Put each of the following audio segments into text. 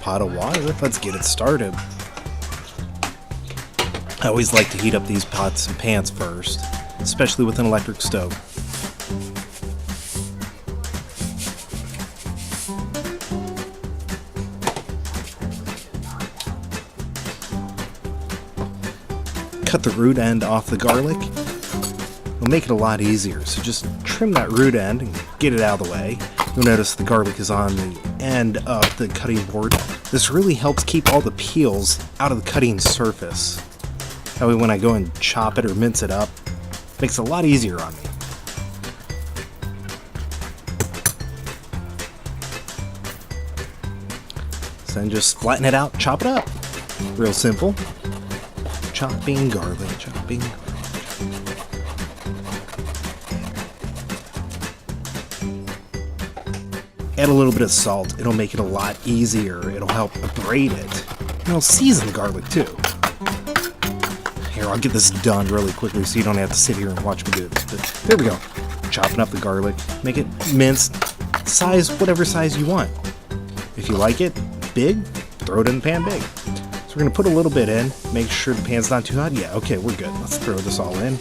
pot of water. Let's get it started. I always like to heat up these pots and pans first, especially with an electric stove. Cut the root end off the garlic. It'll make it a lot easier, so just trim that root end and get it out of the way. You'll notice the garlic is on the end of the cutting board. This really helps keep all the peels out of the cutting surface. That way when I go and chop it or mince it up, it makes it a lot easier on me. So then just flatten it out, chop it up. Real simple. Chopping garlic, chopping garlic. Add a little bit of salt. It'll make it a lot easier. It'll help abrade it. And it'll season the garlic too. Here, I'll get this done really quickly so you don't have to sit here and watch me do this. But there we go. Chopping up the garlic. Make it minced. Size, whatever size you want. If you like it big, throw it in the pan big. So we're going to put a little bit in. Make sure the pan's not too hot. Yeah, okay, we're good. Let's throw this all in.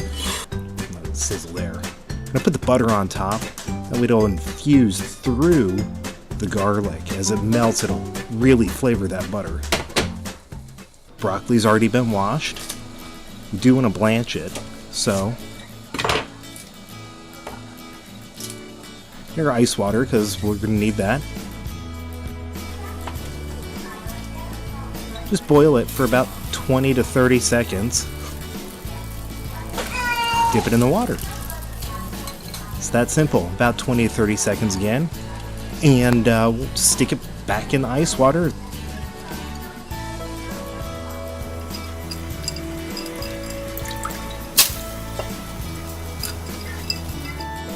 Let it sizzle there. I'm going to put the butter on top. That way it'll infuse through the garlic. As it melts, it'll really flavor that butter. Broccoli's already been washed. You do want to blanch it, so your ice water, because we're going to need that. Just boil it for about 20 to 30 seconds. Dip it in the water. It's that simple. About 20 to 30 seconds again. And we'll stick it back in the ice water.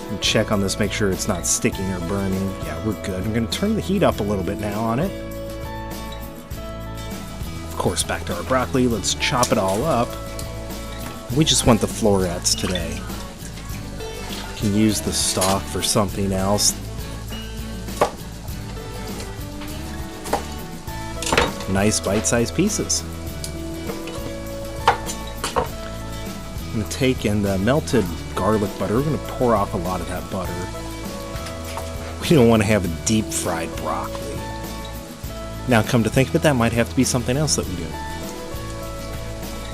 And check on this, make sure it's not sticking or burning. Yeah, we're good. I'm going to turn the heat up a little bit now on it. Of course, back to our broccoli. Let's chop it all up. We just want the florets today. You can use the stalk for something else. Nice bite-sized pieces. I'm going to take in the melted garlic butter. We're going to pour off a lot of that butter. We don't want to have a deep fried broccoli. Now, come to think of it, that might have to be something else that we do.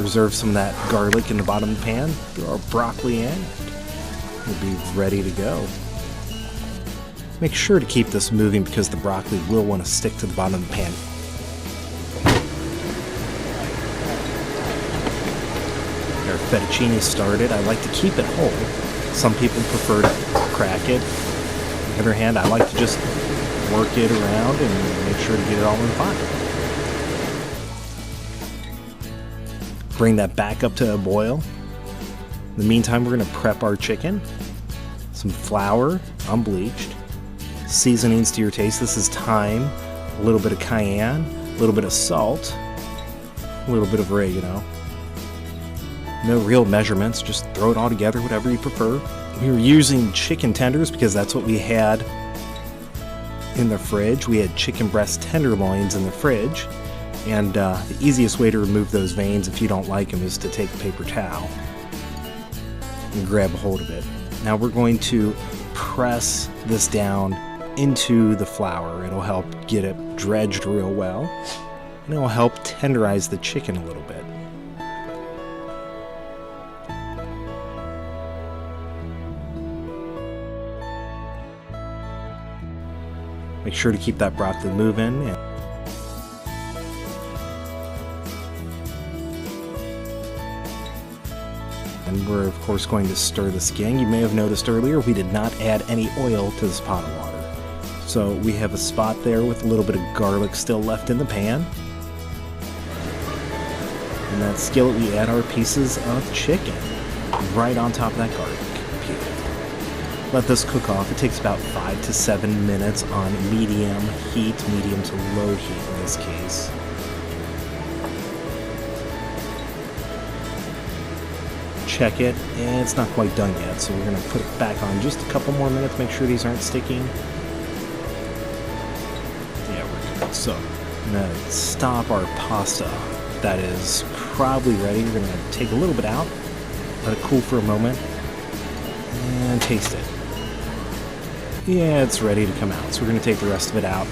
Reserve some of that garlic in the bottom of the pan. Throw our broccoli in. We'll be ready to go. Make sure to keep this moving because the broccoli will want to stick to the bottom of the pan. Our fettuccine started. I like to keep it whole. Some people prefer to crack it. On the other hand, I like to just work it around and make sure to get it all in the pot. Bring that back up to a boil. In the meantime, we're going to prep our chicken. Some flour, unbleached. Seasonings to your taste. This is thyme, a little bit of cayenne, a little bit of salt, a little bit of oregano. No real measurements, just throw it all together, whatever you prefer. We were using chicken tenders because that's what we had in the fridge. We had chicken breast tenderloins in the fridge, and the easiest way to remove those veins if you don't like them is to take a paper towel and grab a hold of it. Now we're going to press this down into the flour. It'll help get it dredged real well, and it'll help tenderize the chicken a little bit. Make sure to keep that broccoli moving. And we're of course going to stir this again. You may have noticed earlier we did not add any oil to this pot of water. So we have a spot there with a little bit of garlic still left in the pan. In that skillet we add our pieces of chicken right on top of that garlic. Let this cook off. It takes about 5 to 7 minutes on medium heat, medium to low heat in this case. Check it, and it's not quite done yet, so we're going to put it back on just a couple more minutes, make sure these aren't sticking. Yeah, we're good. So, gonna stop our pasta that is probably ready. We're gonna take a little bit out, let it cool for a moment, and taste it. Yeah, it's ready to come out. So we're gonna take the rest of it out,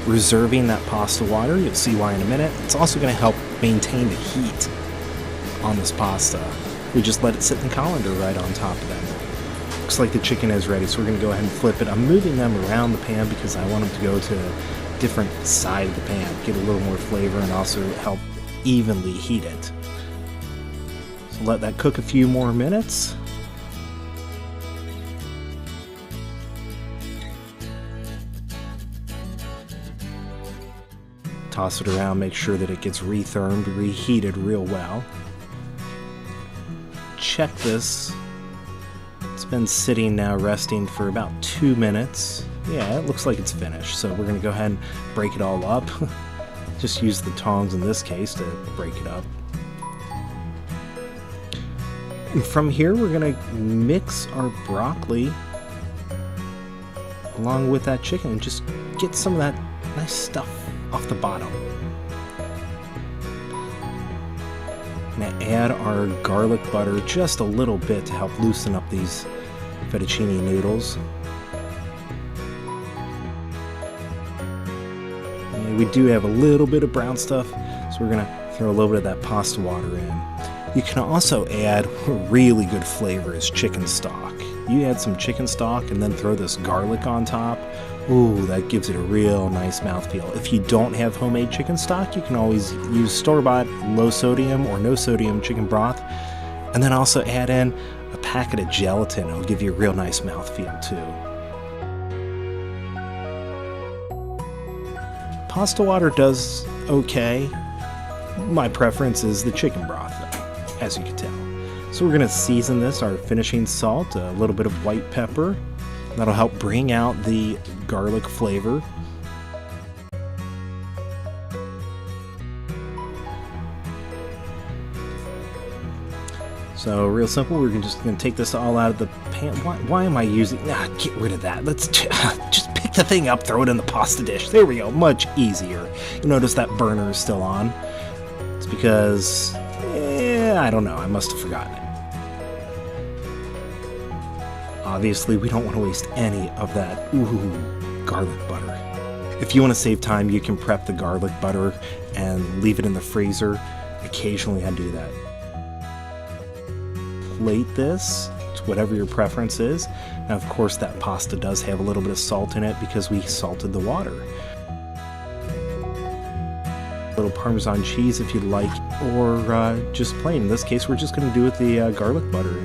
reserving that pasta water. You'll see why in a minute. It's also gonna help maintain the heat on this pasta. We just let it sit in the colander right on top of that. Looks like the chicken is ready, so we're gonna go ahead and flip it. I'm moving them around the pan because I want them to go to a different side of the pan, get a little more flavor and also help evenly heat it. So let that cook a few more minutes. Toss it around, make sure that it gets rethermed, reheated real well. Check this. It's been sitting now resting for about 2 minutes. Yeah, it looks like it's finished. So we're gonna go ahead and break it all up. Just use the tongs in this case to break it up. And from here we're gonna mix our broccoli along with that chicken and just get some of that nice stuff off the bottom. Now add our garlic butter just a little bit to help loosen up these fettuccine noodles. And we do have a little bit of brown stuff, so we're gonna throw a little bit of that pasta water in. You can also add really good flavor is chicken stock. You add some chicken stock and then throw this garlic on top. Ooh, that gives it a real nice mouthfeel. If you don't have homemade chicken stock, you can always use store-bought low sodium or no sodium chicken broth. And then also add in a packet of gelatin. It'll give you a real nice mouthfeel too. Pasta water does okay. My preference is the chicken broth though, as you can tell. So we're gonna season this, our finishing salt, a little bit of white pepper. That'll help bring out the garlic flavor. So real simple, we're just gonna take this all out of the pan. Why am I using, get rid of that. Let's just pick the thing up, throw it in the pasta dish. There we go, much easier. You notice that burner is still on. It's because, I don't know, I must have forgotten it. Obviously, we don't want to waste any of that garlic butter. If you want to save time, you can prep the garlic butter and leave it in the freezer. Occasionally, I do that. Plate this to whatever your preference is. Now, of course, that pasta does have a little bit of salt in it because we salted the water. A little Parmesan cheese if you'd like, or just plain. In this case, we're just going to do it with the garlic butter.